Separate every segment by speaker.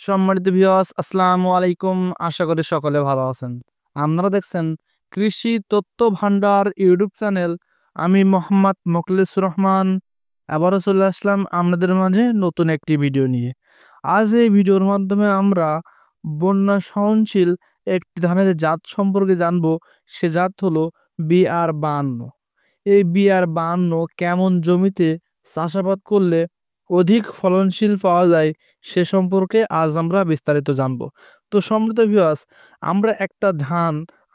Speaker 1: সম্মানিত ভিউয়ার্স, আসসালামু আলাইকুম। আশা করি সকলে ভালো আছেন। আপনারা দেখছেন কৃষি তথ্য ভান্ডার ইউটিউব চ্যানেল। আমি মোহাম্মদ মোখলেসুর রহমান আবারও চলে আসলাম আপনাদের মাঝে নতুন একটি ভিডিও নিয়ে। আজ এই ভিডিওর মাধ্যমে আমরা বন্যা সহনশীল একটি ধানের জাত সম্পর্কে জানবো। সে জাত হলো BR52। এই BR52 কেমন জমিতে চাষাবাদ করলে অধিক ফলনশীল পাওয়া যায় সে সম্পর্কে আজ আমরা বিস্তারিত জানবো। তো সম্মানিত ভিউয়ার্স, আমরা একটা ধান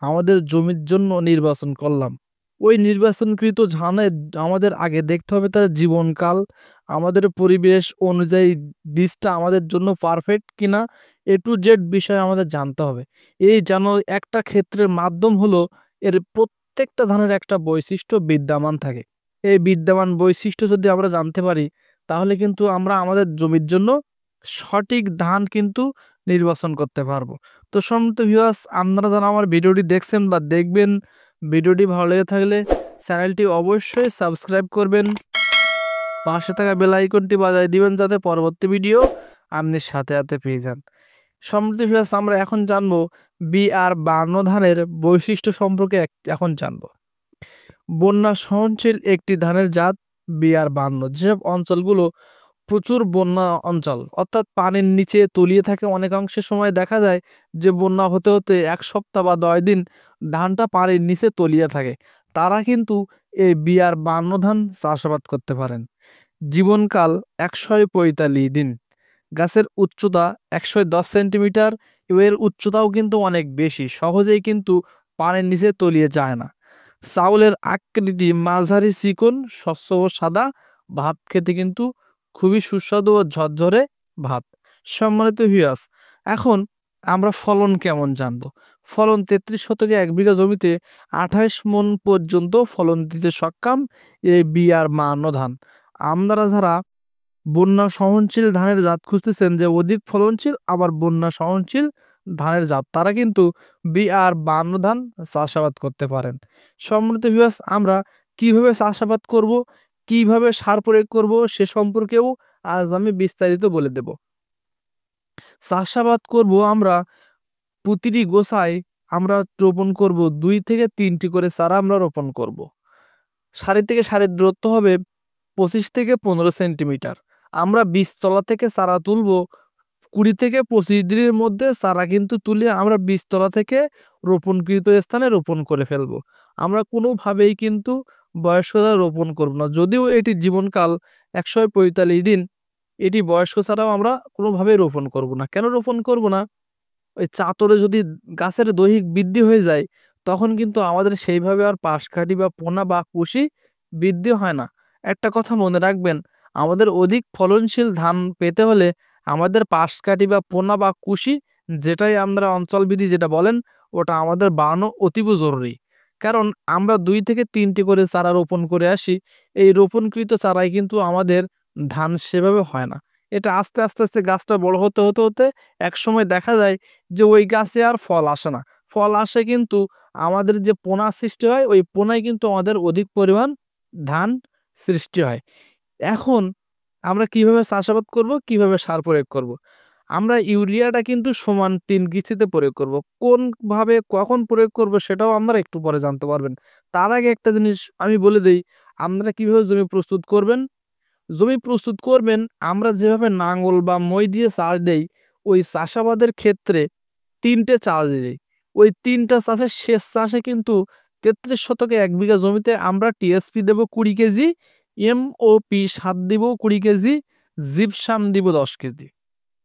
Speaker 1: আমাদের জমির জন্য নির্বাচন করলাম। ওই নির্বাচনকৃত ধানের আমাদের আগে দেখতে হবে তার জীবনকাল, আমাদের পরিবেশ অনুযায়ী বীজটা আমাদের জন্য পারফেক্ট কিনা, A to Z বিষয় আমাদের জানতে হবে। এই জানার একটা ক্ষেত্রের মাধ্যম হলো এর প্রত্যেকটা ধানের একটা বৈশিষ্ট্য বিদ্যমান থাকে। এই বিদ্যমান বৈশিষ্ট্য যদি আমরা জানতে পারি তাহলে কিন্তু আমরা আমাদের জমির জন্য সঠিক ধান কিন্তু নির্বাচন করতে পারবো। তো সম্মানিত ভিউয়ার্স, আপনারা যারা আমার ভিডিওটি দেখছেন বা দেখবেন, ভিডিওটি ভালো লেগে থাকলে চ্যানেলটি অবশ্যই সাবস্ক্রাইব করবেন, পাশে থাকা বেল আইকনটি বাজায় দিবেন যাতে পরবর্তী ভিডিও আপনি সাথে সাথে পেয়ে যান। সম্মানিত ভিউয়ার্স, আমরা এখন জানবো BR52 ধানের বৈশিষ্ট্য সম্পর্কে এখন জানবো। বন্যা সহনশীল একটি ধানের জাত BR52। যেসব অঞ্চলগুলো প্রচুর বন্যা অঞ্চল, অর্থাৎ পানির নিচে তলিয়ে থাকে, অনেকাংশে সময় দেখা যায় যে বন্যা হতে হতে 1 সপ্তাহ বা 10 দিন ধানটা পানির নিচে তলিয়ে থাকে, তারা কিন্তু এই BR52 ধান চাষাবাদ করতে পারেন। জীবনকাল 145 দিন, গাছের উচ্চতা 110 সেন্টিমিটার, এর উচ্চতাও কিন্তু অনেক বেশি, সহজেই কিন্তু পানির নিচে তলিয়ে যায় না। চাউলের আকৃতি মাঝারি চিকন, স্বচ্ছ ও সাদা, ভাত খেতে কিন্তু খুবই সুস্বাদু ও ঝরঝরে ভাত। সম্মানিত ভিউয়ার্স, এখন আমরা ফলন কেমন জানবো। ফলন 33 শতকে 1 বিঘা জমিতে 28 মণ পর্যন্ত ফলন দিতে সক্ষম এই BR52 ধান। আপনারা যারা বন্যা সহনশীল ধানের জাত খুঁজতেছেন যে অধিক ফলনশীল আবার বন্যা সহনশীল ধানের জাত, তারা কিন্তু BR52 ধান চাষাবাদ করতে পারেন। সম্মানিত ভিউয়ার্স, আমরা কিভাবে চাষাবাদ করব, কিভাবে সার প্রয়োগ করব সে সম্পর্কেও আজ আমি বিস্তারিত বলে দেব। চাষাবাদ করব আমরা প্রতিটি গোছায় আমরা রোপণ করব 2 থেকে 3টি করে চারা আমরা রোপণ করব। সারি থেকে সারির দূরত্ব হবে 25 থেকে 15 সেন্টিমিটার। আমরা বীজতলা থেকে চারা তুলব 20 থেকে 25 দিনের মধ্যে চারা কিন্তু তুলে আমরা বীজতলা থেকে রোপণকৃত স্থানে রোপণ করে ফেলব। আমরা কোনোভাবেই কিন্তু বয়স্ক চারা রোপণ করব না। যদিও এটি জীবনকাল 145 দিন, এটি বয়স্ক চারাও আমরা কোনোভাবেই রোপণ করব না। কেন রোপণ করব না? ওই চাতরে যদি গাছের দৈহিক বৃদ্ধি হয়ে যায় তখন কিন্তু আমাদের সেইভাবে আর পাশকাঠি বা পোনা বা কুশি বৃদ্ধি হয় না। একটা কথা মনে রাখবেন, আমাদের অধিক ফলনশীল ধান পেতে হলে আমাদের পাশকাঠি বা পোনা বা কুশি, যেটাই আমরা অঞ্চলবিধি যেটা বলেন, ওটা আমাদের বাড়ানো অতীব জরুরি। কারণ আমরা 2 থেকে 3টি করে চারা রোপণ করে আসি, এই রোপণকৃত চারাই কিন্তু আমাদের ধান সেভাবে হয় না। এটা আস্তে আস্তে আস্তে গাছটা বড় হতে হতে হতে একসময় দেখা যায় যে ওই গাছে আর ফল আসে না। ফল আসে কিন্তু আমাদের যে পোনা সৃষ্টি হয়, ওই পোনায় কিন্তু আমাদের অধিক পরিমাণ ধান সৃষ্টি হয়। এখন আমরা কিভাবে চাষাবাদ করব, কিভাবে সার প্রয়োগ করব? আমরা ইউরিয়াটা কিন্তু সমান 3 কিস্তিতে প্রয়োগ করব। কোনভাবে কখন প্রয়োগ করব সেটাও আপনারা একটু পরে জানতে পারবেন। তার আগে একটা জিনিস আমি বলে দেই, আপনারা কিভাবে জমি প্রস্তুত করবেন। জমি প্রস্তুত করবেন আমরা যেভাবে নাঙ্গল বা মই দিয়ে চাষ দেই, ওই চাষাবাদের ক্ষেত্রে 3টে চাষ দেই। ওই 3টা চাষের শেষ চাষে কিন্তু 33 শতকে 1 বিঘা জমিতে আমরা টিএসপি দেব 20 কেজি, এমওপি সার দিব 20 কেজি, জিপসাম দিব 10 কেজি।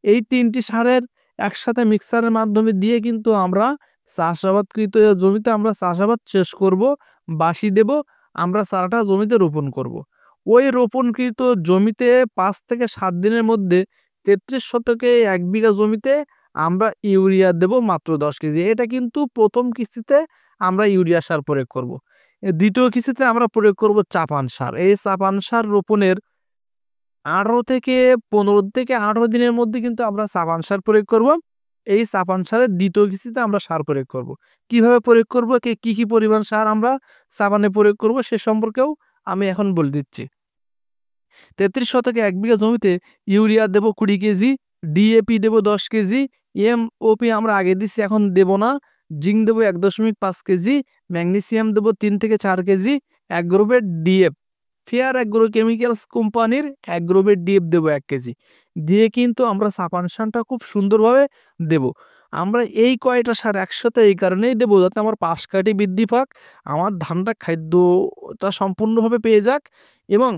Speaker 1: এই 3টি সারের একসাথে মিক্সারের মাধ্যমে দিয়ে কিন্তু আমরা চাষাবাদকৃত জমিতে আমরা চাষাবাদ শেষ করব, বাসি দেব, আমরা চারাটা জমিতে রোপণ করব। ওই রোপণকৃত জমিতে 5 থেকে 7 দিনের মধ্যে 33 শতকে 1 বিঘা জমিতে আমরা ইউরিয়া দেব মাত্র 10 কেজি। এটা কিন্তু প্রথম কিস্তিতে আমরা ইউরিয়া সার প্রয়োগ করব। দ্বিতীয় কিস্তিতে আমরা প্রয়োগ করব চাপান সার। এই চাপান সার রোপণের 18 থেকে 15 থেকে 18 দিনের মধ্যে কিন্তু আমরা চাপান সার প্রয়োগ করব। এই চাপান সারের দ্বিতীয় কিস্তিতে আমরা সার প্রয়োগ করব। কিভাবে প্রয়োগ করব, কি পরিমাণ সার আমরা চাপানে প্রয়োগ করব সে সম্পর্কেও আমি এখন বলে দিচ্ছি। 33 শতকে 1 বিঘা জমিতে ইউরিয়া দেব 20 কেজি, ডিএপি দেবো 10 কেজি, এমওপি আমরা আগে দিচ্ছি এখন দেব না, জিঙ্ক দেবো 1.5 কেজি, ম্যাগনেসিয়াম দেবো 3 থেকে 4 KG, Agrovet DF fair agro chemicals কোম্পানির অ্যাগ্রোভেট ডিএফ দেবো 1 কেজি দিয়ে কিন্তু আমরা সাপানসানটা খুব সুন্দরভাবে দেব। আমরা এই কয়টা সার একসাথে এই কারণেই দেবো যাতে আমার পাশ কাঠি বৃদ্ধি পাক, আমার ধানটা খাদ্যটা সম্পূর্ণভাবে পেয়ে যাক এবং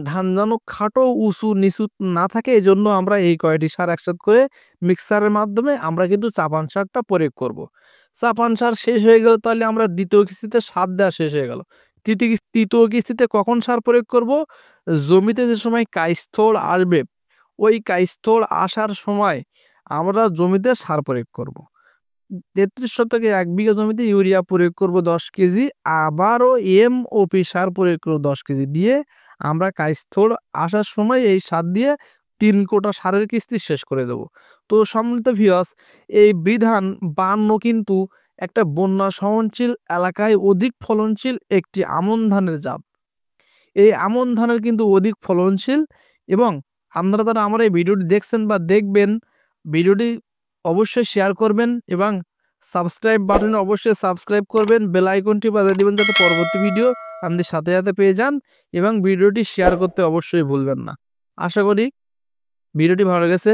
Speaker 1: ধান যেন খাটো উঁচু নিচু না থাকে, এজন্য আমরা এই কয়টি সার একসাথে করে মিক্সারের মাধ্যমে আমরা কিন্তু চাপান সারটা প্রয়োগ করব। চাপান সার শেষ হয়ে গেল, তাহলে আমরা দ্বিতীয় কিস্তিতে সার দেওয়া শেষ হয়ে গেল। তৃতীয় কিস্তিতে কখন সার প্রয়োগ করব? জমিতে যে সময় কাইস্থল আসবে, ওই কাইস্থল আসার সময় আমরা জমিতে সার প্রয়োগ করব। 33 শতকে 1 বিঘা জমিতে ইউরিয়া প্রয়োগ করব 10 কেজি, আবারও এমওপি সার প্রয়োগ করব 10 কেজি দিয়ে আমরা কাইস্থল আসার সময় এই সার দিয়ে 3 কোটা সারের কিস্তি শেষ করে দেব। তো সম্মানিত ভিউয়ার্স, এই বিধান 52 কিন্তু একটা বন্যা সহনশীল এলাকায় অধিক ফলনশীল একটি আমন ধানের জাত। এই আমন ধানের কিন্তু অধিক ফলনশীল এবং আপনারা যারা আমার এই ভিডিওটি দেখছেন বা দেখবেন, ভিডিওটি অবশ্যই শেয়ার করবেন এবং সাবস্ক্রাইব বাটনে অবশ্যই সাবস্ক্রাইব করবেন, বেল আইকনটি বাজিয়ে দিবেন যাতে পরবর্তী ভিডিও আপনি সাথে সাথে পেয়ে যান এবং ভিডিওটি শেয়ার করতে অবশ্যই ভুলবেন না। আশা করি ভিডিওটি ভালো লেগেছে।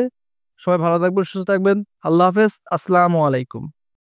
Speaker 1: সবাই ভালো থাকবেন, সুস্থ থাকবেন। আল্লাহ হাফেজ। আসসালামু আলাইকুম।